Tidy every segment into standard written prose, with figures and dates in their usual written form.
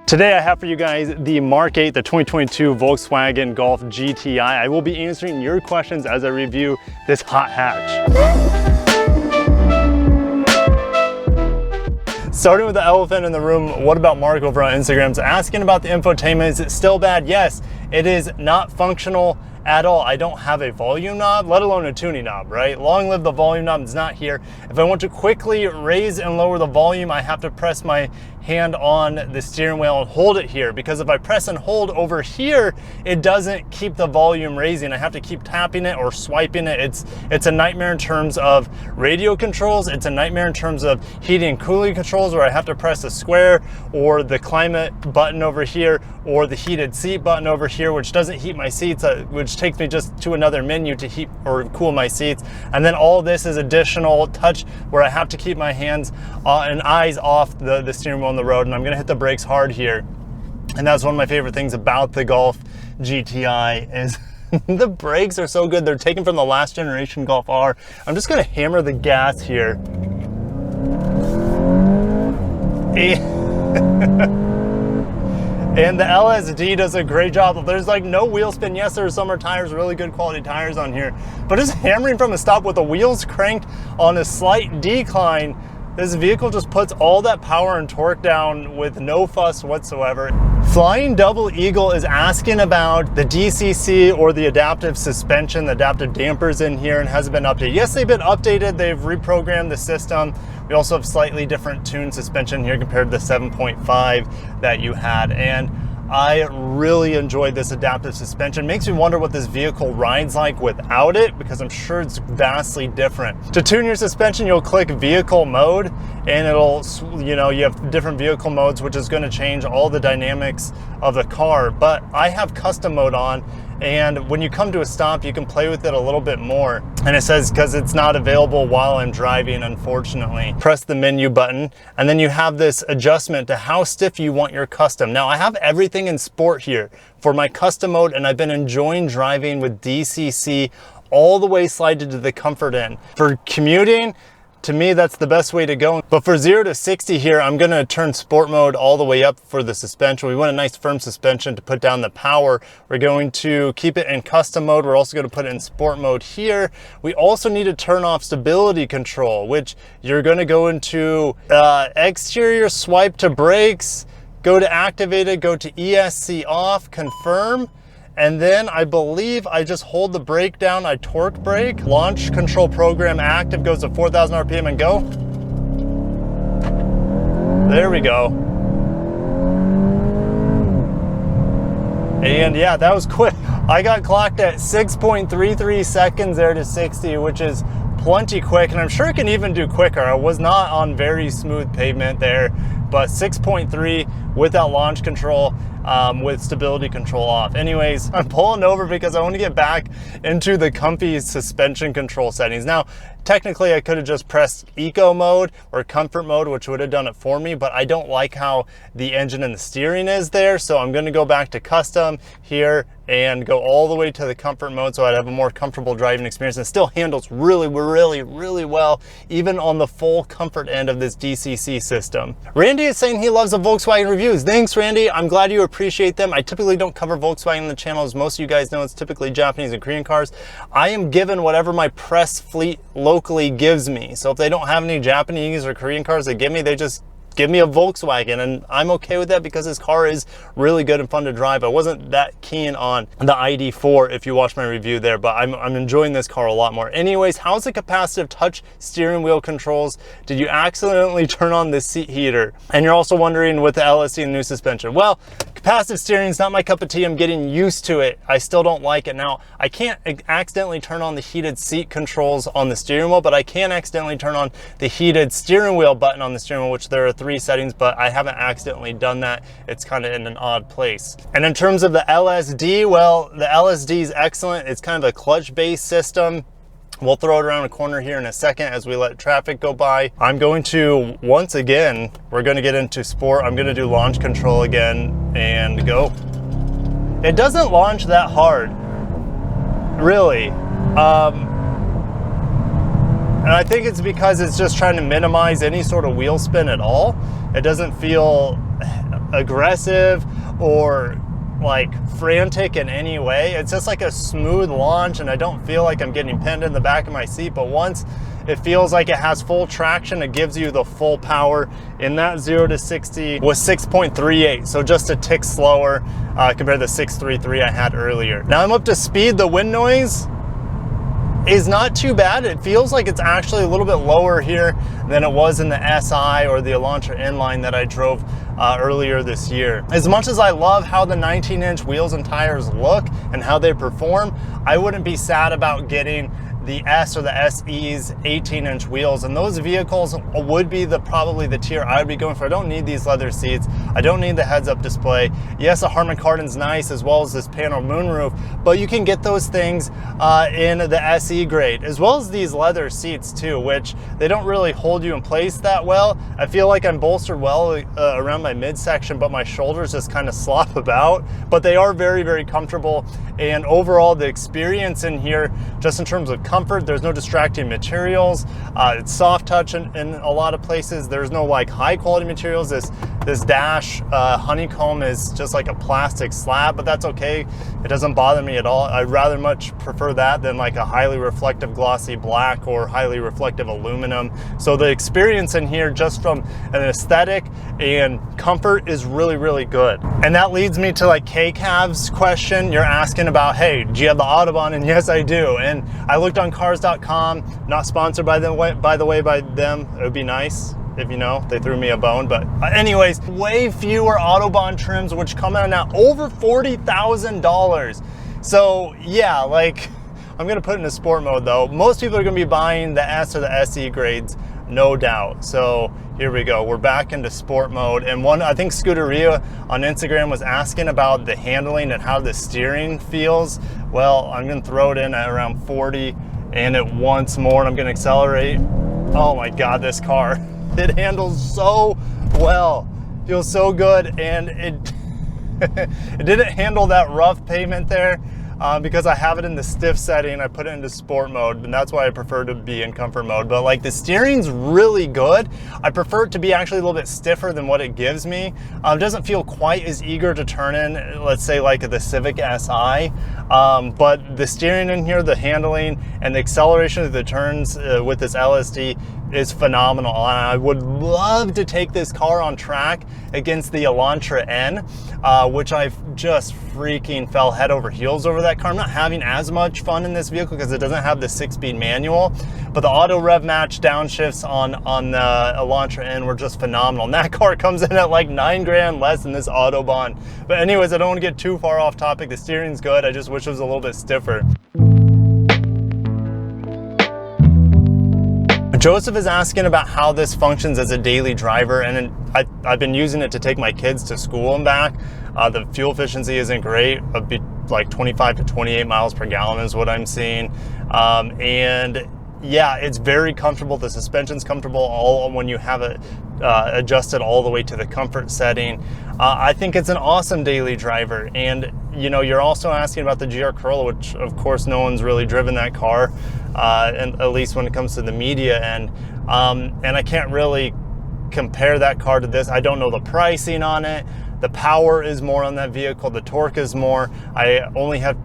Today I have for you guys the Mark 8, the 2022 Volkswagen Golf GTI. I will be answering your questions as I review this hot hatch. Starting with the elephant in the room, what about Mark over on Instagram? So asking about the infotainment, is it still bad? Yes, it is not functional at all. I don't have a volume knob, let alone a tuning knob, right? Long live the volume knob, it's not here. If I want to quickly raise and lower the volume, I have to press my hand on the steering wheel and hold it here, because if I press and hold over here, it doesn't keep the volume raising. I have to keep tapping it or swiping it. It's a nightmare in terms of radio controls. It's a nightmare in terms of heating and cooling controls, where I have to press the square or the climate button over here or the heated seat button over here, which doesn't heat my seats, which takes me just to another menu to heat or cool my seats. And then all this is additional touch where I have to keep my hands and eyes off the steering wheel on the road, and I'm gonna hit the brakes hard here. And that's one of my favorite things about the Golf GTI is the brakes are so good. They're taken from the last generation Golf R. I'm just gonna hammer the gas here. And the LSD does a great job. There's like no wheel spin. Yes, there are summer tires, really good quality tires on here, but just hammering from a stop with the wheels cranked on a slight decline, this vehicle just puts all that power and torque down with no fuss whatsoever. Flying Double Eagle is asking about the DCC or the adaptive suspension, the adaptive dampers in here, and hasn't been updated. Yes, they've been updated. They've reprogrammed the system. We also have slightly different tuned suspension here compared to the 7.5 that you had. And I really enjoyed this adaptive suspension. Makes me wonder what this vehicle rides like without it, because I'm sure it's vastly different. To tune your suspension, you'll click vehicle mode, and it'll, you have different vehicle modes, which is going to change all the dynamics of the car. But I have custom mode on, and when you come to a stop, you can play with it a little bit more. And it says, because it's not available while I'm driving, unfortunately. Press the menu button, and then you have this adjustment to how stiff you want your custom. Now, I have everything in sport here for my custom mode, and I've been enjoying driving with DCC all the way slided to the comfort end. For commuting, to me, that's the best way to go. But for 0 to 60 here, I'm gonna turn sport mode all the way up for the suspension. We want a nice firm suspension to put down the power. We're going to keep it in custom mode. We're also gonna put it in sport mode here. We also need to turn off stability control, which you're gonna go into exterior swipe to brakes, go to activated, go to ESC off, confirm. And then I believe I just hold the brake down, I torque brake, launch control program active, goes to 4,000 RPM and go. There we go. And yeah, that was quick. I got clocked at 6.33 seconds there to 60, which is plenty quick, and I'm sure it can even do quicker. I was not on very smooth pavement there, but 6.3 without launch control, with stability control off. Anyways, I'm pulling over because I want to get back into the comfy suspension control settings. Now, technically I could have just pressed eco mode or comfort mode, which would have done it for me, but I don't like how the engine and the steering is there. So I'm going to go back to custom here and go all the way to the comfort mode, so I'd have a more comfortable driving experience. And it still handles really well, even on the full comfort end of this DCC system. Randy is saying he loves the Volkswagen reviews. Thanks, Randy. I'm glad you appreciate them. I typically don't cover Volkswagen on the channel. As most of you guys know, it's typically Japanese and Korean cars. I am given whatever my press fleet locally gives me. So if they don't have any Japanese or Korean cars they give me, they just give me a Volkswagen, and I'm okay with that because this car is really good and fun to drive. I wasn't that keen on the ID4 if you watch my review there, but I'm enjoying this car a lot more. Anyways, how's the capacitive touch steering wheel controls? Did you accidentally turn on the seat heater? And you're also wondering with the LSD and the new suspension. Well, capacitive steering is not my cup of tea. I'm getting used to it. I still don't like it. Now, I can't accidentally turn on the heated seat controls on the steering wheel, but I can accidentally turn on the heated steering wheel button on the steering wheel, which there are 3 settings, but I haven't accidentally done that. It's kind of in an odd place. And in terms of the LSD, well, the LSD is excellent. It's kind of a clutch-based system. We'll throw it around a corner here in a second as we let traffic go by. I'm going to, once again, we're going to get into sport. I'm going to do launch control again and go. It doesn't launch that hard, really. And I think it's because it's just trying to minimize any sort of wheel spin at all. It doesn't feel aggressive or like frantic in any way. It's just like a smooth launch, and I don't feel like I'm getting pinned in the back of my seat. But once it feels like it has full traction, it gives you the full power in that 0 to 60 with 6.38, so just a tick slower compared to the 6.33 I had earlier. Now I'm up to speed. The wind noise is not too bad. It feels like it's actually a little bit lower here than it was in the SI or the Elantra inline that I drove earlier this year. As much as I love how the 19-inch wheels and tires look and how they perform, I wouldn't be sad about getting the S or the SE's 18-inch wheels, and those vehicles would be probably the tier I would be going for. I don't need these leather seats. I don't need the heads-up display. Yes, a Harman Kardon's nice, as well as this panel moonroof, but you can get those things in the SE grade, as well as these leather seats too, which they don't really hold you in place that well. I feel like I'm bolstered well around my midsection, but my shoulders just kind of slop about. But they are very, very comfortable, and overall the experience in here, just in terms of comfort, there's no distracting materials. It's soft touch in a lot of places. There's no like high quality materials. This dash honeycomb is just like a plastic slab, but that's okay. It doesn't bother me at all. I'd rather much prefer that than like a highly reflective glossy black or highly reflective aluminum. So the experience in here, just from an aesthetic and comfort, is really, really good. And that leads me to like K-Cav's question. You're asking about, hey, do you have the Autobahn? And yes, I do. And I looked on cars.com, not sponsored by them, by the way, by them. It would be nice if, you know, they threw me a bone. But anyways, way fewer Autobahn trims, which come out now over $40,000. So yeah, like, I'm gonna put it in a sport mode though. Most people are gonna be buying the S or the SE grades, no doubt. So here we go, we're back into sport mode. And I think Scuderia on Instagram was asking about the handling and how the steering feels. Well, I'm gonna throw it in at around 40 and it once more, and I'm gonna accelerate. Oh my God, this car, it handles so well, feels so good. And it it didn't handle that rough pavement there. Because I have it in the stiff setting, I put it into sport mode, and that's why I prefer to be in comfort mode. But like, the steering's really good. I prefer it to be actually a little bit stiffer than what it gives me. It doesn't feel quite as eager to turn in, let's say like the Civic SI. But the steering in here, the handling, and the acceleration of the turns with this LSD is phenomenal. And I would love to take this car on track against the Elantra N, which I've just freaking fell head over heels over that car. I'm not having as much fun in this vehicle because it doesn't have the 6-speed manual, but the auto rev match downshifts on the Elantra N were just phenomenal. And that car comes in at like $9 grand less than this Autobahn. But anyways, I don't want to get too far off topic. The steering's good. I just wish it was a little bit stiffer. Joseph is asking about how this functions as a daily driver, and I've been using it to take my kids to school and back. The fuel efficiency isn't great, like 25 to 28 miles per gallon is what I'm seeing. And yeah, it's very comfortable. The suspension's comfortable all when you have it adjusted all the way to the comfort setting. I think it's an awesome daily driver. And you know, you're also asking about the GR Corolla, which of course no one's really driven that car, and at least when it comes to the media end. And I can't really compare that car to this. I don't know the pricing on it. The power is more on that vehicle. The torque is more. I only have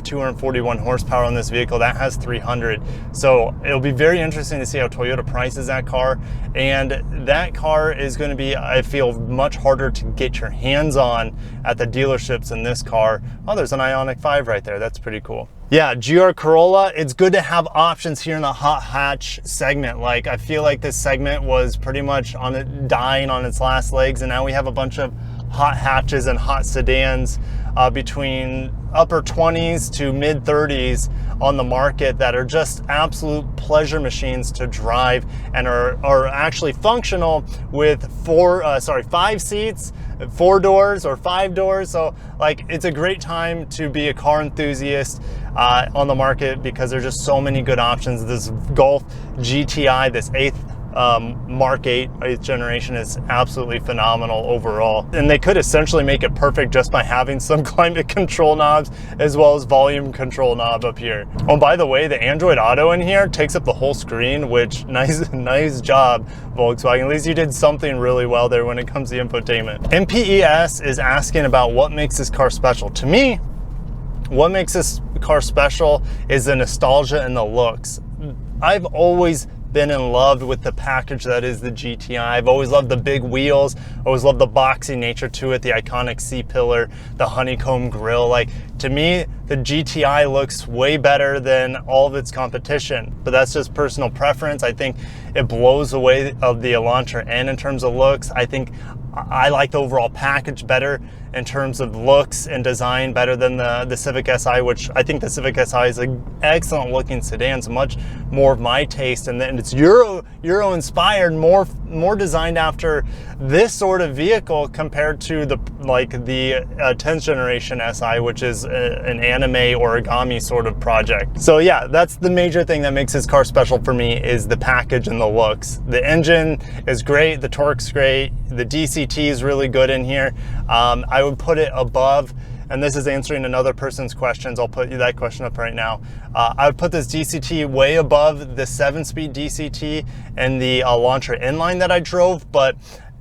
241 horsepower on this vehicle. That has 300. So it'll be very interesting to see how Toyota prices that car. And that car is going to be, I feel, much harder to get your hands on at the dealerships than this car. Oh, there's an Ioniq 5 right there. That's pretty cool. Yeah, GR Corolla, it's good to have options here in the hot hatch segment. Like, I feel like this segment was pretty much dying on its last legs, and now we have a bunch of hot hatches and hot sedans between upper 20s to mid 30s on the market that are just absolute pleasure machines to drive and are actually functional with 5 seats, 4 doors or 5 doors. So like, it's a great time to be a car enthusiast on the market because there's just so many good options. This Golf GTI, this 8th Mark 8 8th generation is absolutely phenomenal overall. And they could essentially make it perfect just by having some climate control knobs as well as volume control knob up here. Oh, by the way, the Android Auto in here takes up the whole screen, which nice job, Volkswagen. At least you did something really well there when it comes to infotainment. MPES is asking about what makes this car special. To me, what makes this car special is the nostalgia and the looks. I've always been in love with the package that is the GTI. I've always loved the big wheels, always loved the boxy nature to it, the iconic C-pillar, the honeycomb grille. Like, to me, the GTI looks way better than all of its competition, but that's just personal preference. I think it blows away of the Elantra N in terms of looks. I think I like the overall package better in terms of looks and design, better than the Civic Si, which I think the Civic Si is an excellent looking sedan. It's much more of my taste, and then it's Euro inspired, more designed after this sort of vehicle compared to the 10th generation Si, which is an anime origami sort of project. So yeah, that's the major thing that makes this car special for me, is the package and the looks. The engine is great, the torque's great, the DCT is really good in here. I would put it above, and this is answering another person's questions. I'll put you that question up right now. I would put this DCT way above the 7-speed DCT and the Elantra inline that I drove, but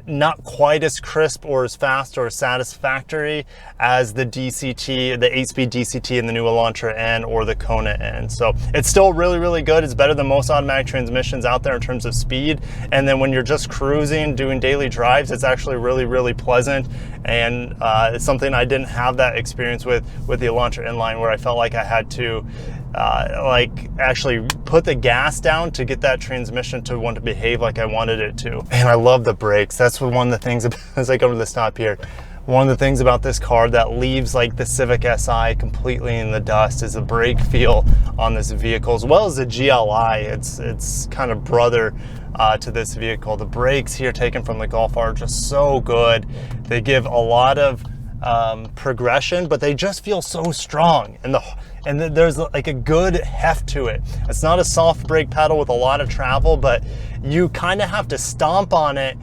not quite as crisp or as fast or satisfactory as the DCT, the 8-speed DCT in the new Elantra N or the Kona N. So it's still really good. It's better than most automatic transmissions out there in terms of speed. And then when you're just cruising, doing daily drives, it's actually really pleasant. And it's something I didn't have that experience with the Elantra inline, where I felt like I had to actually put the gas down to get that transmission to want to behave like I wanted it to. And I love the brakes. That's one of the things, as I go to the stop here, one of the things about this car that leaves like the Civic Si completely in the dust is the brake feel on this vehicle, as well as the GLI. It's kind of brother to this vehicle. The brakes here taken from the Golf are just so good. They give a lot of progression, but they just feel so strong, and there's like a good heft to it. It's not a soft brake pedal with a lot of travel, but you kind of have to stomp on it,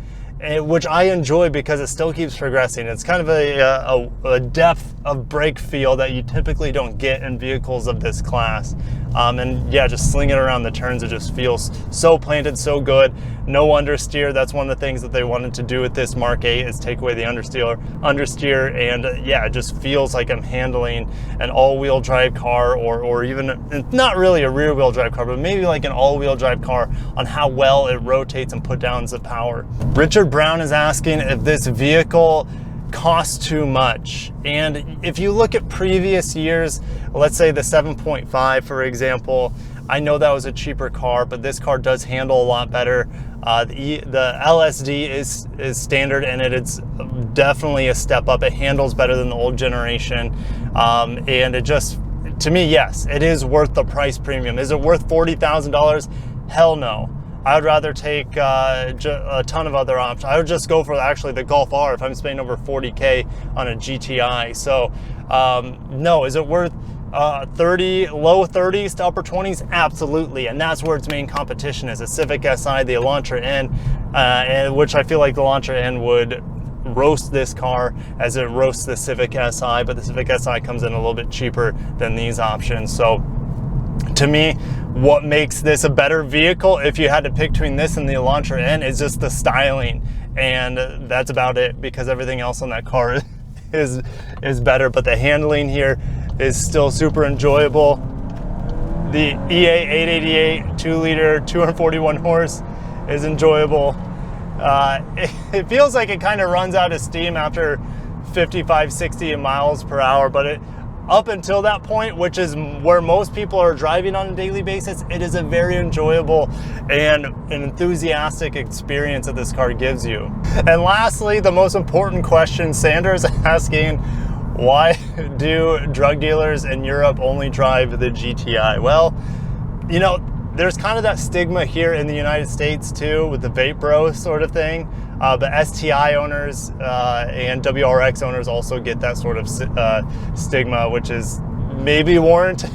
which I enjoy because it still keeps progressing. It's kind of a depth of brake feel that you typically don't get in vehicles of this class. And yeah, just slinging around the turns, it just feels so planted, so good. No understeer. That's one of the things that they wanted to do with this Mark 8, is take away the understeer, and yeah, it just feels like I'm handling an all-wheel drive car, or even not really a rear-wheel drive car, but maybe like an all-wheel drive car, on how well it rotates and put downs the power. Richard Brown is asking if this vehicle costs too much. And if you look at previous years, let's say the 7.5, for example, I know that was a cheaper car, but this car does handle a lot better. The LSD is standard, and it's definitely a step up. It handles better than the old generation. And it just, to me, yes, it is worth the price premium. Is it worth $40,000? Hell no. I would rather take a ton of other options. I would just go for actually the Golf R if I'm spending over 40K on a GTI. So no, is it worth low 30s to upper 20s? Absolutely. And that's where its main competition is: the Civic Si, the Elantra N, which I feel like the Elantra N would roast this car as it roasts the Civic Si, but the Civic Si comes in a little bit cheaper than these options. So to me, what makes this a better vehicle, if you had to pick between this and the Elantra N, is just the styling, and that's about it, because everything else on that car is better. But the handling here is still super enjoyable. The EA888 2-liter 241 horse is enjoyable. It feels like it kind of runs out of steam after 55-60 miles per hour, but up until that point, which is where most people are driving on a daily basis, it is a very enjoyable and an enthusiastic experience that this car gives you. And lastly, the most important question, Sanders asking, why do drug dealers in Europe only drive the GTI? Well, you know, there's kind of that stigma here in the United States too, with the vape bro sort of thing. But STI owners and WRX owners also get that sort of stigma, which is maybe warranted,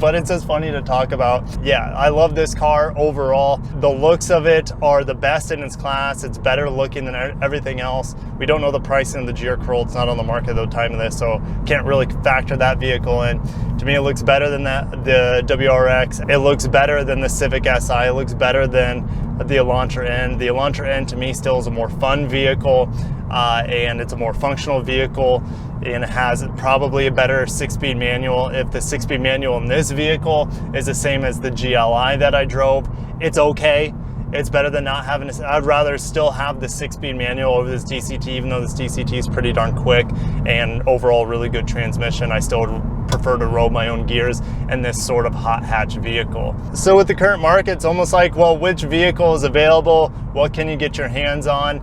but it's just funny to talk about. Yeah, I love this car overall. The looks of it are the best in its class. It's better looking than everything else. We don't know the pricing of the GR Corolla. It's not on the market at the time of this, so can't really factor that vehicle in. To me, it looks better than the WRX. It looks better than the Civic Si. It looks better than the Elantra N. The Elantra N to me still is a more fun vehicle, and it's a more functional vehicle, and it has probably a better 6-speed manual. If the 6-speed manual in this vehicle is the same as the GLI that I drove, it's okay. It's better than not having this. I'd rather still have the 6-speed manual over this DCT, even though this DCT is pretty darn quick and overall really good transmission. I still would prefer to roll my own gears in this sort of hot hatch vehicle. So with the current market, it's almost like, well, which vehicle is available? What can you get your hands on?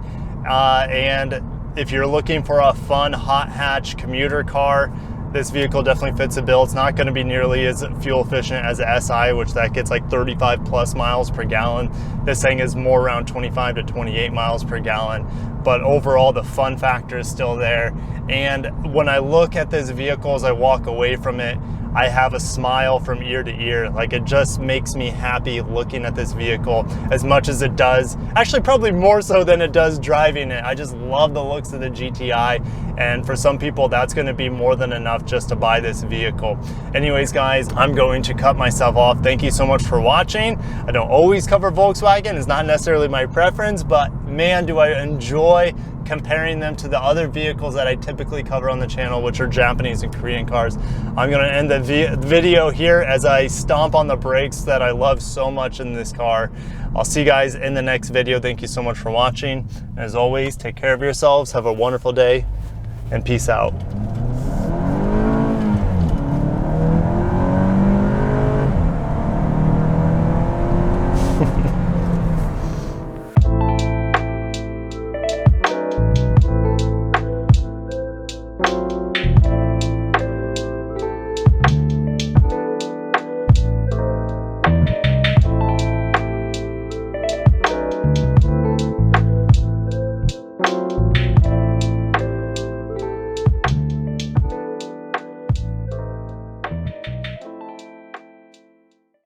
And if you're looking for a fun hot hatch commuter car, this vehicle definitely fits the bill. It's not going to be nearly as fuel efficient as the SI, which that gets like 35 plus miles per gallon. This thing is more around 25 to 28 miles per gallon. But overall, the fun factor is still there. And when I look at this vehicle, as I walk away from it, I have a smile from ear to ear. Like, it just makes me happy looking at this vehicle as much as it does. Actually, probably more so than it does driving it. I just love the looks of the GTI. And for some people, that's going to be more than enough just to buy this vehicle. Anyways, guys, I'm going to cut myself off. Thank you so much for watching. I don't always cover Volkswagen. It's not necessarily my preference, but man, do I enjoy comparing them to the other vehicles that I typically cover on the channel, which are Japanese and Korean cars. I'm going to end the video here as I stomp on the brakes that I love so much in this car. I'll see you guys in the next video. Thank you so much for watching. As always, take care of yourselves. Have a wonderful day, and peace out.